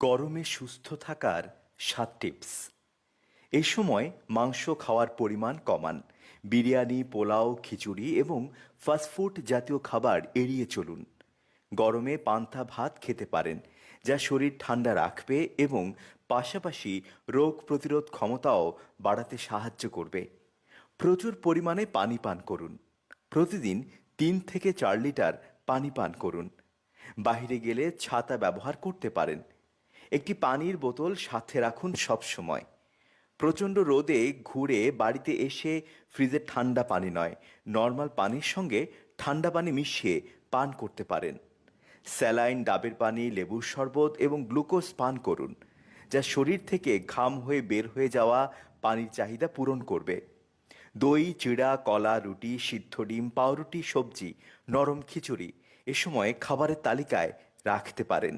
গরমে সুস্থ থাকার ৭ টিপস। এই সময় মাংস খাওয়ার পরিমাণ কমান। বিরিয়ানি, পোলাও, খিচুড়ি এবং ফাস্টফুড জাতীয় খাবার এড়িয়ে চলুন। গরমে পান্তা ভাত খেতে পারেন, যা শরীর ঠান্ডা রাখবে এবং পাশাপাশি রোগ প্রতিরোধ ক্ষমতাও বাড়াতে সাহায্য করবে। প্রচুর পরিমাণে পানি পান করুন। প্রতিদিন ৩ থেকে ৪ লিটার পানি পান করুন। বাইরে গেলে ছাতা ব্যবহার করতে পারেন। একটি পানির বোতল সাথে রাখুন সব সময়। প্রচণ্ড রোদে ঘুরে বাড়িতে এসে ফ্রিজের ঠান্ডা পানি নয়, নর্মাল পানির সঙ্গে ঠান্ডা পানি মিশিয়ে পান করতে পারেন। স্যালাইন, ডাবের পানি, লেবুর শরবত এবং গ্লুকোজ পান করুন, যা শরীর থেকে ঘাম হয়ে বের হয়ে যাওয়া পানির চাহিদা পূরণ করবে। দই, চিড়া, কলা, রুটি, সিদ্ধ ডিম, পাউরুটি, সবজি, নরম খিচুড়ি এ সময় খাবারের তালিকায় রাখতে পারেন।